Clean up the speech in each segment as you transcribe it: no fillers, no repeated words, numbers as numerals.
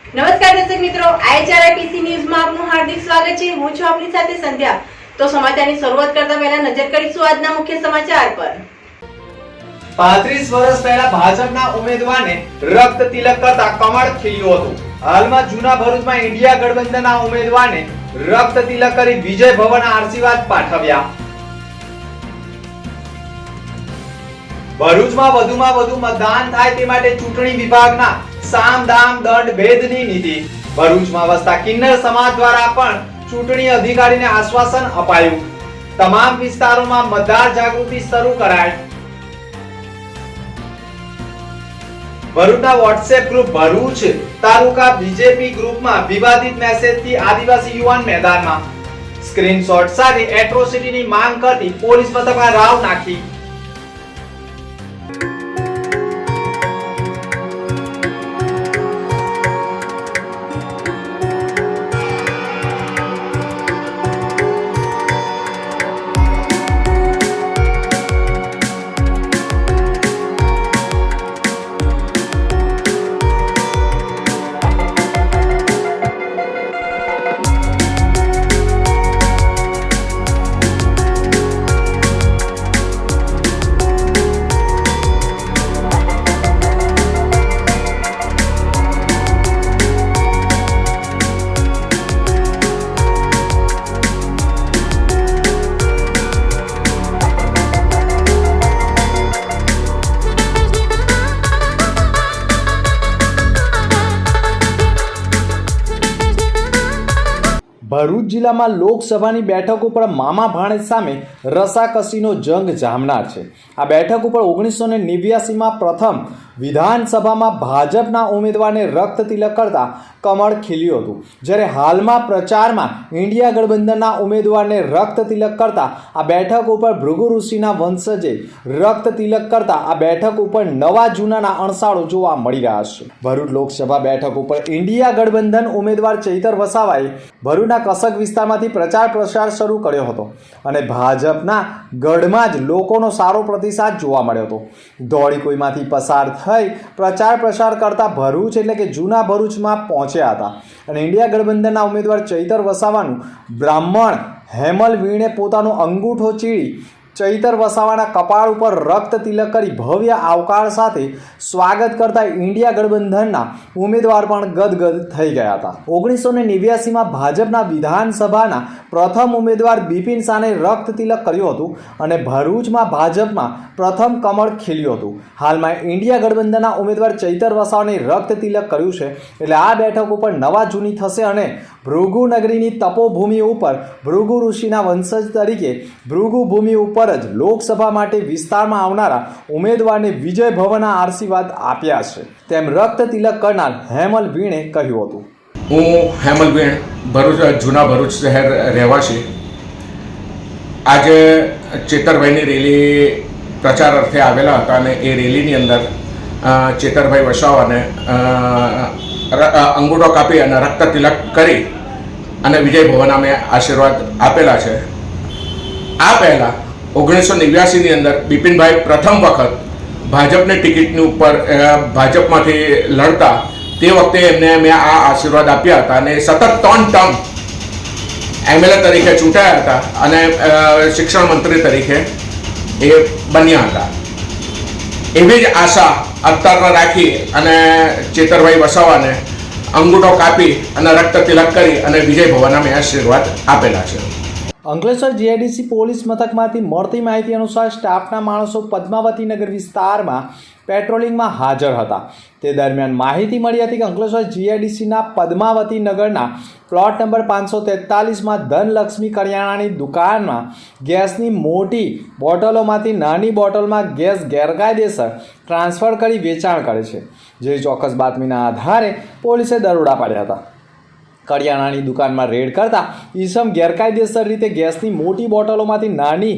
નમસ્કાર દર્શક મિત્રો, IHRIPC ન્યૂઝમાં આપનું હાર્દિક સ્વાગત છે। હું છું આપની સાથે સંધ્યા। તો સમાચારની શરૂઆત કરતા પહેલા નજર કરીશું આજના મુખ્ય સમાચાર પર। 35 વર્ષ પહેલા ભાજપના ઉમેદવારને રક્ત તિલક કરતા કમળ ખીલ્યું હતું। હાલમાં જૂના ભરૂચમાં ઇન્ડિયા ગઠબંધનના ઉમેદવારને રક્ત તિલક કરી વિજય ભવનના આશીર્વાદ પાઠવ્યા। ભરૂચમાં વધુમાં વધુ મતદાન થાય તે માટે ચૂંટણી વિભાગના સામ દામ દંડ ભેદની નીતિ। ભરૂચમાં વસતા કિન્નર સમાજ દ્વારા પણ ચૂંટણી અધિકારીને આશ્વાસન અપાયું। તમામ વિસ્તારોમાં મતદાર જાગૃતિ શરૂ કરાઈ। ભરૂચના વોટ્સએપ ગ્રુપ ભરૂચ તાલુકા બીજેપી ગ્રુપમાં વિવાદિત મેસેજથી આદિવાસી યુવાન મેદાનમાં। સ્ક્રીનશોટ સાથે એટ્રોસિટીની માંગ કરતી પોલીસ મથકમાં રાવ નાખી। ભરૂચ જિલ્લામાં લોકસભાની બેઠક ઉપર મામા ભાણેજ સામે રસાકસીનો જંગ જામનાર છે। આ બેઠક ઉપર 1989માં પ્રથમ વિધાનસભામાં ભાજપના ઉમેદવારને રક્ત તિલક કરતા કમળ ખીલ્યું હતું, જ્યારે હાલમાં પ્રચારમાં ઇન્ડિયા ગઠબંધનના ઉમેદવારને રક્ત તિલક કરતા આ બેઠક ઉપર ભૃગુ ઋષિના વંશજે રક્ત તિલક કરતા આ બેઠક ઉપર નવા જૂનાના અણસાળો જોવા મળી રહ્યા છે। ભરૂચ લોકસભા બેઠક ઉપર ઇન્ડિયા ગઠબંધન ઉમેદવાર ચૈતર વસાવાએ ભરૂચના કસક વિસ્તારમાંથી પ્રચાર પ્રસાર શરૂ કર્યો હતો અને ભાજપના ગઢમાં જ લોકોનો સારો પ્રતિસાદ જોવા મળ્યો હતો। ધોળીકુઈમાંથી પસાર થઈ પ્રચાર પ્રસાર કરતા ભરૂચ એટલે કે જૂના ભરૂચમાં પહોંચ્યા હતા અને ઇન્ડિયા ગઠબંધનના ઉમેદવાર ચૈતર વસાવાનું બ્રાહ્મણ હેમલ વીણે પોતાનો અંગૂઠો ચીરી ચૈતર વસાવાના કપાળ ઉપર રક્ત તિલક કરી ભવ્ય આવકાર સાથે સ્વાગત કરતા ઇન્ડિયા ગઠબંધનના ઉમેદવાર પણ ગદગદ થઈ ગયા હતા। 1989માં ભાજપના વિધાનસભાના પ્રથમ ઉમેદવાર બિપિન શાહને રક્ત તિલક કર્યું હતું અને ભરૂચમાં ભાજપમાં પ્રથમ કમળ ખીલ્યું હતું। હાલમાં ઇન્ડિયા ગઠબંધનના ઉમેદવાર ચૈતર વસાવાને રક્ત તિલક કર્યું છે, એટલે આ બેઠક ઉપર નવા જૂની થશે અને ભૃગુ નગરીની તપોભૂમિ ઉપર ભૃગુ ઋષિના વંશજ તરીકે ભૃગુ ભૂમિ ઉપર જ લોકસભા માટે વિસ્તારમાં આવનારા ઉમેદવારને વિજય ભવનના આશીર્વાદ આપ્યા છે, તેમ રક્ત તિલક કરનાર હેમલ વીણે કહ્યું હતું। હું હેમલ વીણ, ભરૂચ જૂના ભરૂચ શહેર રહેવાસી। આજે ચેતરભાઈની રેલી પ્રચાર અર્થે આવેલા હતા અને એ રેલીની અંદર ચેતરભાઈ વસાવાને અંગૂઠો કાપી અને રક્ત તિલક કરી અને વિજય ભવન અમે આશીર્વાદ આપેલા છે। આ પહેલાં 1989ની અંદર બિપિનભાઈ પ્રથમ વખત ભાજપની ટિકિટની ઉપર ભાજપમાંથી લડતા તે વખતે એમને મેં આ આશીર્વાદ આપ્યા હતા અને સતત 3 ટર્મ MLA તરીકે ચૂંટાયા હતા અને શિક્ષણ મંત્રી તરીકે એ બન્યા હતા। એવી જ આશા અત્યારના રાખી અને ચેતરભાઈ વસાવાને અંગૂઠો કાપી અને રક્ત તિલક કરી અને વિજય ભવનના મેં આશીર્વાદ આપેલા છે। અંકલેશ્વર જીઆઈડીસી પોલીસ મથકમાંથી મળતી માહિતી અનુસાર સ્ટાફના માણસો પદ્માવતી નગર વિસ્તારમાં પેટ્રોલિંગમાં હાજર હતા। તે દરમિયાન માહિતી મળી હતી કે અંકલેશ્વર જીઆઈડીસીના પદ્માવતી નગરના પ્લોટ નંબર 543માં ધનલક્ષ્મી કરિયાણાની દુકાનમાં ગેસની મોટી બોટલોમાંથી નાની બોટલમાં ગેસ ગેરકાયદેસર ટ્રાન્સફર કરી વેચાણ કરે છે, જે ચોક્કસ બાતમીના આધારે પોલીસે દરોડા પાડ્યા હતા। કરિયાણાની દુકાનમાં રેડ કરતા ઈસમ ગેરકાયદેસર રીતે ગેસની મોટી બોટલોમાંથી નાની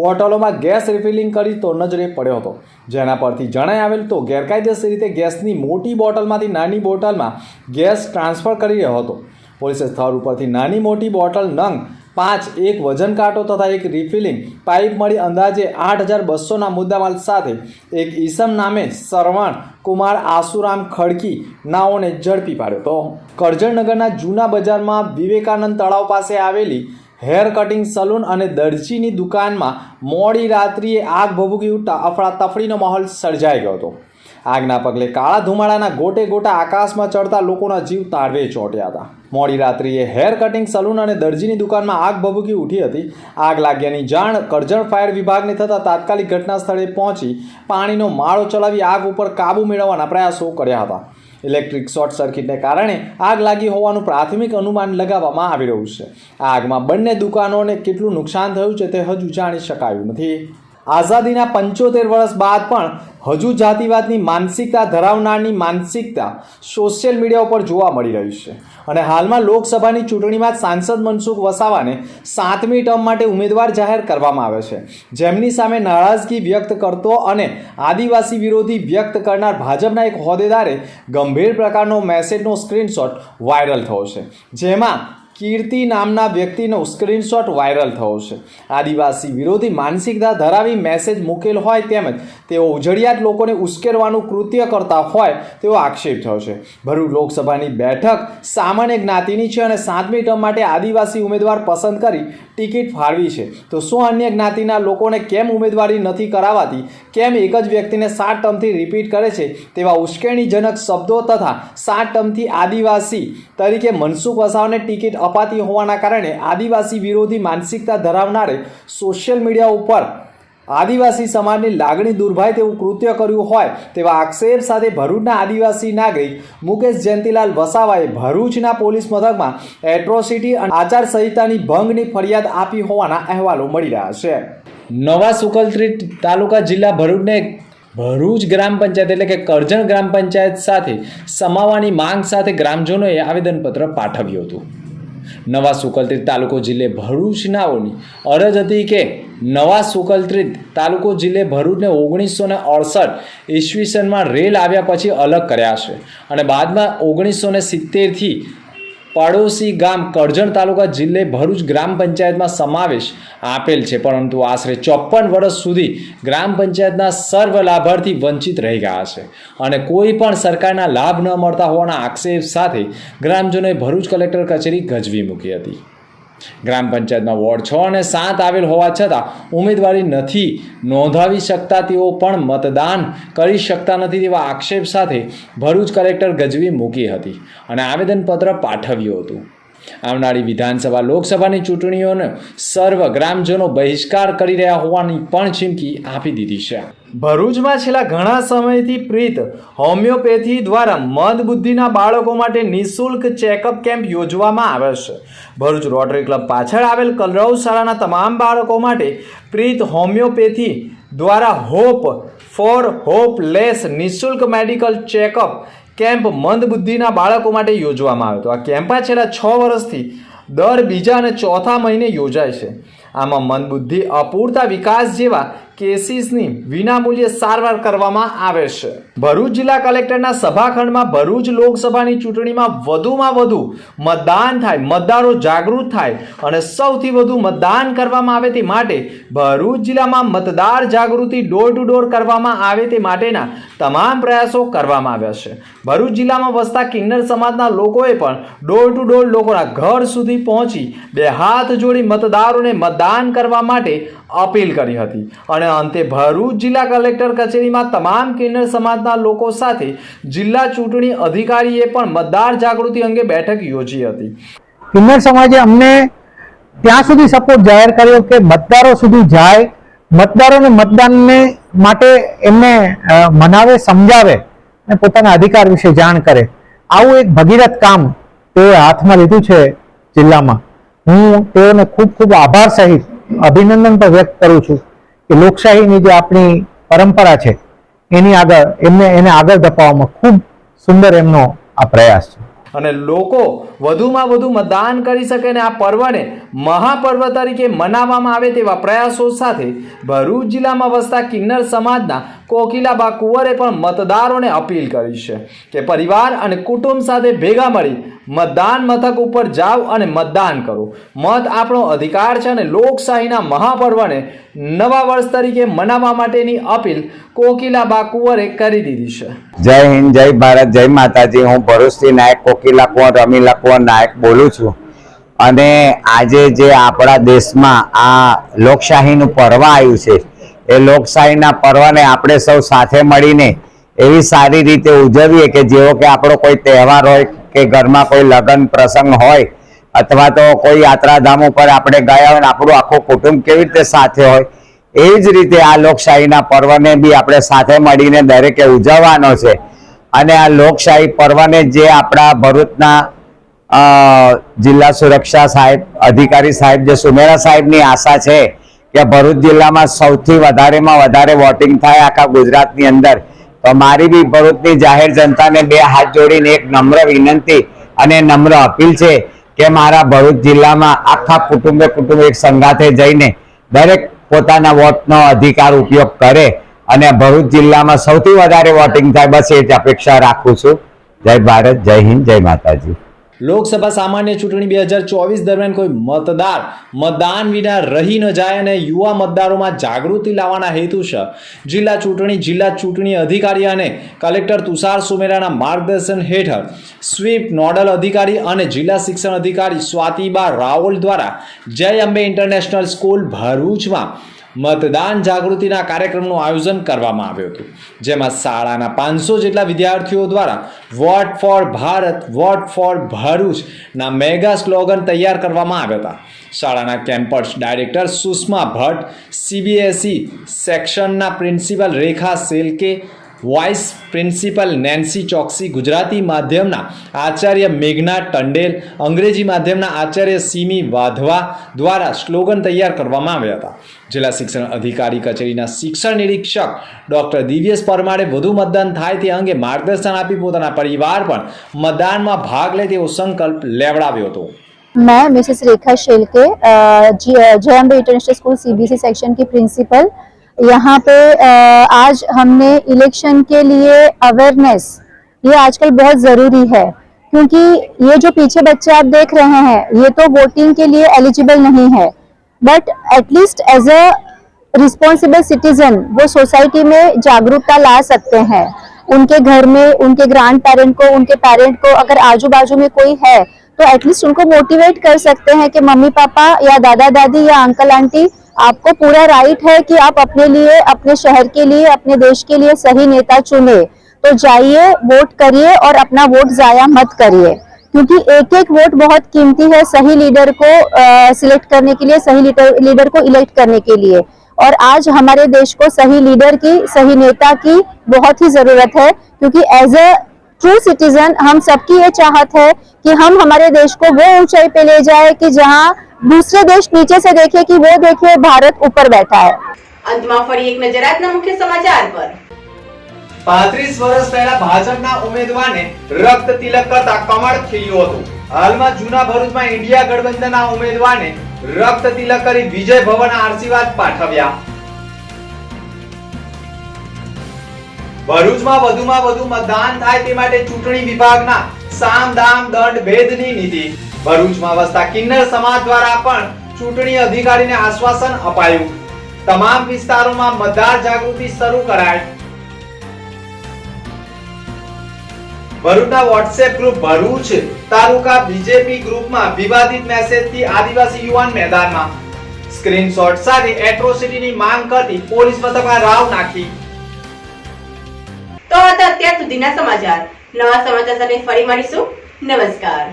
બોટલોમાં ગેસ રિફિલિંગ કરી તો નજરે પડ્યો હતો, જેના પરથી જણાઈ આવેલ તો ગેરકાયદેસર રીતે ગેસની મોટી બોટલમાંથી નાની બોટલમાં ગેસ ટ્રાન્સફર કરી રહ્યો હતો। પોલીસે સ્થળ ઉપરથી નાની મોટી બોટલ નંગ 5 એક વજન કાંટો તથા એક રિફિલિંગ પાઇપ મળી અંદાજે 8,200ના મુદ્દામાલ સાથે એક ઈસમ નામે શ્રવણ કુમાર આસુરામ ખડકી નાઓને ઝડપી પાડ્યો હતો. કરજણનગરના જૂના બજારમાં વિવેકાનંદ તળાવ પાસે આવેલી હેર કટિંગ સલૂન અને દરજીની દુકાનમાં મોડી રાત્રિએ આગ ભભૂકી ઉઠતા અફડાતફડીનો માહોલ સર્જાઈ ગયો હતો. આગના પગલે કાળા ધુમાડાના ગોટે ગોટા આકાશમાં ચડતા લોકોના જીવ તાળવે ચોંટ્યા હતા. મોડી રાત્રિએ હેર કટિંગ સલૂન અને દરજીની દુકાનમાં આગ ભભૂકી ઉઠી હતી. આગ લાગ્યાની જાણ કરજણ ફાયર વિભાગને થતાં તાત્કાલિક ઘટના સ્થળે પહોંચી પાણીનો માળો ચલાવી આગ ઉપર કાબૂ મેળવવાના પ્રયાસો કર્યા હતા. ઇલેક્ટ્રિક શોર્ટ સર્કિટને કારણે આગ લાગી હોવાનું પ્રાથમિક અનુમાન લગાવવામાં આવી રહ્યું છે. આગમાં બંને દુકાનોને કેટલું નુકસાન થયું છે તે હજુ જાણી શકાયું નથી. આઝાદીના 75 વર્ષ બાદ પણ હજુ જાતિવાદની માનસિકતા ધરાવનારની માનસિકતા સોશિયલ મીડિયા ઉપર જોવા મળી રહી છે અને હાલમાં લોકસભાની ચૂંટણીમાં સાંસદ મનસુખ વસાવાને 7મી ટર્મ માટે ઉમેદવાર જાહેર કરવામાં આવે છે, જેમની સામે નારાજગી વ્યક્ત કરતો અને આદિવાસી વિરોધી વ્યક્ત કરનાર ભાજપના એક હોદ્દેદારે ગંભીર પ્રકારનો મેસેજનો સ્ક્રીનશોટ વાયરલ થયો છે, જેમાં કીર્તિ નામના વ્યક્તિનો સ્ક્રીનશોટ વાયરલ થયો છે. આદિવાસી વિરોધી માનસિકતા ધરાવી મેસેજ મૂકેલ હોય તેમજ તેઓ ઉજળિયાત લોકોને ઉશ્કેરવાનું કૃત્ય કરતા હોય તેવો આક્ષેપ થયો છે. ભરૂચ લોકસભાની બેઠક સામાન્ય જ્ઞાતિની છે અને 7મી ટર્મ માટે આદિવાસી ઉમેદવાર પસંદ કરી ટિકિટ ફાળવી છે. તો શું અન્ય જ્ઞાતિના લોકોને કેમ ઉમેદવારી નથી કરાવાતી, કેમ એક જ વ્યક્તિને 7 ટર્મથી રિપીટ કરે છે તેવા ઉશ્કેરણીજનક શબ્દો તથા 7 ટર્મથી આદિવાસી તરીકે મનસુખ વસાવાને ટિકિટ અપાતી હોવાના કારણે આદિવાસી વિરોધી માનસિકતા ધરાવનારે સોશિયલ મીડિયા ઉપર આદિવાસી સમાજની લાગણી દુર્ભાય તેવું કૃત્ય કર્યું હોય તેવા આક્ષેપ સાથે ભરૂચના આદિવાસી નાગરિક મુકેશ જયંતિલાલ વસાવાએ ભરૂચના પોલીસ મથકમાં એટ્રોસિટી અને આચારસંહિતાની ભંગની ફરિયાદ આપી હોવાના અહેવાલો મળી રહ્યા છે. નવા સુકલત્રી તાલુકા જિલ્લા ભરૂચને ભરૂચ ગ્રામ પંચાયત એટલે કે કરજણ ગ્રામ પંચાયત સાથે સમાવવાની માંગ સાથે ગ્રામજનોએ આવેદનપત્ર પાઠવ્યું હતું. નવા સુકલત્રી તાલુકો જિલ્લે ભરૂચનાઓની અરજ હતી કે નવા સુકલત્રી તાલુકો જિલ્લે ભરૂચને 1968 ઈસવીસનમાં રેલ આવ્યા પછી અલગ કર્યા છે અને બાદમાં 1970થી પડોશી ગામ કરજણ તાલુકા જિલ્લે ભરૂચ ગ્રામ પંચાયતમાં સમાવેશ આપેલ છે, પરંતુ આશરે 54 વર્ષ સુધી ગ્રામ પંચાયતના સર્વ લાભાર્થી વંચિત રહી ગયા છે અને કોઈ પણ સરકારના લાભ ન મળતા હોવાના આક્ષેપ સાથે ગ્રામજનોએ ભરૂચ કલેક્ટર કચેરી ગજવી મૂકી હતી. ગ્રામ પંચાયતમાં વોર્ડ 6 અને 7 આવેલ હોવા છતાં ઉમેદવારી નથી નોંધાવી શકતા, તેઓ પણ મતદાન કરી શકતા નથી તેવા આક્ષેપ સાથે ભરૂચ કલેક્ટર ગજવી મૂકી હતી અને આવેદનપત્ર પાઠવ્યું હતું. આવનારી વિધાનસભા લોકસભાની ચૂંટણીઓનો સર્વ ગ્રામજનો બહિષ્કાર કરી રહ્યા હોવાની પણ ચીમકી આપી દીધી છે. ભરૂચમાં છેલ્લા ઘણા સમયથી પ્રીત હોમિયોપેથી દ્વારા મંદબુદ્ધિના બાળકો માટે નિઃશુલ્ક ચેકઅપ કેમ્પ યોજવામાં આવે છે. ભરૂચ રોટરી ક્લબ પાછળ આવેલ કલરવ શાળાના તમામ બાળકો માટે પ્રીત હોમિયોપેથી દ્વારા હોપ ફોર હોપલેસ નિઃશુલ્ક મેડિકલ ચેકઅપ કેમ્પ મંદબુદ્ધિના બાળકો માટે યોજવામાં આવ્યો હતો. આ કેમ્પમાં છેલ્લા 6 વર્ષથી દર બીજા અને ચોથા મહિને યોજાય છે. આમાં મંદબુદ્ધિ અપૂરતા વિકાસ જેવા કેસીસની વિનામૂલ્યે સારવાર કરવામાં આવે છે. ભરૂચ જિલ્લા કલેક્ટરના સભાખંડમાં ભરૂચ લોકસભાની ચૂંટણીમાં વધુમાં વધુ મતદાન થાય, મતદારો જાગૃત થાય અને સૌથી વધુ મતદાન કરવામાં આવે તે માટે ભરૂચ જિલ્લામાં મતદાર જાગૃતિ ડોર ટુ ડોર કરવામાં આવે તે માટેના તમામ પ્રયાસો કરવામાં આવ્યા છે. ભરૂચ જિલ્લામાં વસતા કિન્નર સમાજના લોકોએ પણ ડોર ટુ ડોર લોકોના ઘર સુધી પહોંચી 2 હાથ જોડી મતદારોને મતદાન કરવા માટે અપીલ કરી હતી અને અંતે ભરૂચ જિલ્લા કલેક્ટર કચેરીમાં તમામ કિન્નર સમાજના લોકો સાથે જિલ્લા ચૂંટણી અધિકારીએ પણ મતદાર જાગૃતિ અંગે બેઠક યોજી હતી. કિન્નર સમાજે અમને ત્યાં સુધી સપોર્ટ જાહેર કર્યો કે મતદારો સુધી જાય, મતદારોને મતદાનને માટે એમને મનાવે, સમજાવે અને પોતાના અધિકાર વિશે જાણ કરે. આવું એક ભગીરથ કામ તેઓએ હાથમાં લીધું છે જિલ્લામાં. હું તેઓને ખૂબ ખૂબ આભાર સહિત અભિનંદન પણ વ્યક્ત કરું છું કે લોકશાહીની જે આપણી પરંપરા છે એને આગળ ધપાવવામાં ખૂબ સુંદર એમનો આ પ્રયાસ છે. અને લોકો વધુમાં વધુ મતદાન કરી શકે અને આ પર્વને મહાપર્વ તરીકે મનાવવામાં આવે તેવા પ્રયાસો સાથે ભરૂચ જિલ્લામાં વસતા કિન્નર સમાજના કોકિલાબા કુંવરે પણ મતદારોને અપીલ કરી છે કે પરિવાર અને કુટુંબ સાથે ભેગા મળી મતદાન મથક ઉપર જાઓ અને મતદાન કરો. મત આપણો અધિકાર છે અને લોકશાહીના મહાપર્વને નવા વર્ષ તરીકે મનાવવા માટેની અપીલ કોકિલાબા કુંવરે કરી દીધી છે. જય હિન્દ, જય ભારત, જય માતાજી. હું ભરૂચથી નાયક કોકિલા કુંવર રમીલા કુંવર નાયક બોલું છું. અને આજે જે આપણા દેશમાં આ લોકશાહીનું પર્વ આવ્યું છે, એ લોકશાહીના પર્વને આપણે સૌ સાથે મળીને એવી સારી રીતે ઉજવીએ કે જેવો કે આપણો કોઈ તહેવાર હોય કે ઘરમાં કોઈ લગ્ન પ્રસંગ હોય અથવા તો કોઈ યાત્રાધામ ઉપર આપણે ગયા હોય ને આપણું આખું કુટુંબ કેવી રીતે સાથે હોય, એવી જ રીતે આ લોકશાહીના પર્વને બી આપણે સાથે મળીને દરેકે ઉજવવાનો છે. અને આ લોકશાહી પર્વને જે આપણા ભરૂચના જિલ્લા સુરક્ષા સાહેબ અધિકારી સાહેબ જે સુમેરા સાહેબની આશા છે કે ભરૂચ જિલ્લામાં સૌથી વધારેમાં વધારે વોટિંગ થાય આખા ગુજરાતની અંદર. તો મારી બી ભરૂચની જાહેર જનતાને બે હાથ જોડીને એક નમ્ર વિનંતી અને નમ્ર અપીલ છે કે મારા ભરૂચ જિલ્લામાં આખા કુટુંબે એક સંગાથે જઈને દરેક પોતાના વોટનો અધિકાર ઉપયોગ કરે અને ભરૂચ જિલ્લામાં સૌથી વધારે વોટિંગ થાય, બસ એ જ અપેક્ષા રાખું છું. જય ભારત, જય હિન્દ, જય માતાજી. લોકસભા સામાન્ય ચૂંટણી 2024 દરમિયાન કોઈ મતદાર મતદાન વિના રહી ન જાય અને યુવા મતદારોમાં જાગૃતિ લાવવાના હેતુસર જિલ્લા ચૂંટણી અધિકારી અને કલેક્ટર તુષાર સુમેરાના માર્ગદર્શન હેઠળ સ્વીપ નોડલ અધિકારી અને જિલ્લા શિક્ષણ અધિકારી સ્વાતિબા રાઓલ દ્વારા જય અંબે ઇન્ટરનેશનલ સ્કૂલ ભરૂચમાં મતદાન જાગૃતિના કાર્યક્રમનું આયોજન કરવામાં આવ્યું હતું, જેમાં શાળાના 500 જેટલા વિદ્યાર્થીઓ દ્વારા vote for Bharat, vote for ભરૂચના મેગા સ્લોગન તૈયાર કરવામાં આવ્યા હતા. શાળાના campus director Sushma Bhatt, CBSE સેક્શનના principal Rekha Selke, vice principal Nancy Choksi, Gujarati માધ્યમના આચાર્ય મેઘના ટંડેલ, અંગ્રેજી માધ્યમના આચાર્ય સિમી વાધવા દ્વારા સ્લોગન તૈયાર કરવામાં આવ્યા હતા. જિલ્લા શિક્ષણ અધિકારી કચેરીના શિક્ષણ નિરીક્ષક ડૉક્ટર દિવ્યેશ પરમારે વધુ મતદાન થાય તે અંગે માર્ગદર્શન આપી પોતાના પરિવાર પણ મતદાનમાં ભાગ લે તેવો સંકલ્પ લેવડાવ્યો હતો. मैं मिसेस रेखा शेलके, जय Ambe international school CBSE section की प्रिंसिपल. यहाँ पे आज हमने इलेक्शन के लिए अवेयरनेस, ये आजकल बहुत ज़रूरी है क्योंकि ये जो पीछे बच्चे आप देख रहे हैं ये तो वोटिंग के लिए एलिजिबल नहीं है, but at least as a responsible citizen वो सोसाइटी में जागरूकता ला सकते हैं. उनके घर में उनके ग्रैंड पेरेंट को अगर आजू बाजू में कोई है तो एटलीस्ट उनको मोटिवेट कर सकते हैं कि मम्मी पापा या दादा दादी या अंकल आंटी, आपको पूरा राइट है कि आप अपने लिए, अपने शहर के लिए, अपने देश के लिए सही नेता चुने. तो जाइए, वोट करिए और अपना वोट जाया मत करिए क्योंकि एक एक वोट बहुत कीमती है सही लीडर को सिलेक्ट करने के लिए, सही लीडर को इलेक्ट करने के लिए. और आज हमारे देश को सही लीडर की, सही नेता की बहुत ही जरूरत है क्योंकि एज अ ट्रू सिटीजन हम सबकी ये चाहत है कि हम हमारे देश को वो ऊंचाई पे ले जाए कि जहां दूसरे देश नीचे से देखे कि वो देखे भारत ऊपर बैठा है. અંતમાં ફરી એક નજર આજના મુખ્ય સમાચાર પર. 35 વર્ષ પહેલા ભાજપના ઉમેદવારને રક્ત તિલક કરતા કમળ ખીલ્યું હતું. હાલમાં જૂના ભરૂચમાં ઇન્ડિયા ગઠબંધનના ઉમેદવારને રક્ત તિલક કરી વિજય ભવનના આશીર્વાદ પાઠવ્યા. ભરૂચમાં વધુમાં વધુ મતદાન થાય તે માટે ચૂંટણી વિભાગના સામ દામ દંડ ભેદની નીતિ. ભરૂચમાં વસતા કિન્નર સમાજ દ્વારા પણ ચૂંટણી અધિકારીને આશ્વાસન અપાયું. તમામ વિસ્તારોમાં મતદાર જાગૃતિ શરૂ કરાઈ. ભરૂચના વોટ્સએપ ગ્રુપ ભરૂચ તાલુકા બીજેપી ગ્રુપમાં વિવાદિત મેસેજથી આદિવાસી યુવાન મેદાનમાં. સ્ક્રીનશોટ સાથે એટ્રોસિટીની માંગ કરતી પોલીસ મથકમાં રાવ નાખી. તો હતા અત્યાર સુધીના સમાચાર. નવા સમાચાર સાથે ફરી મળીશું. નમસ્કાર.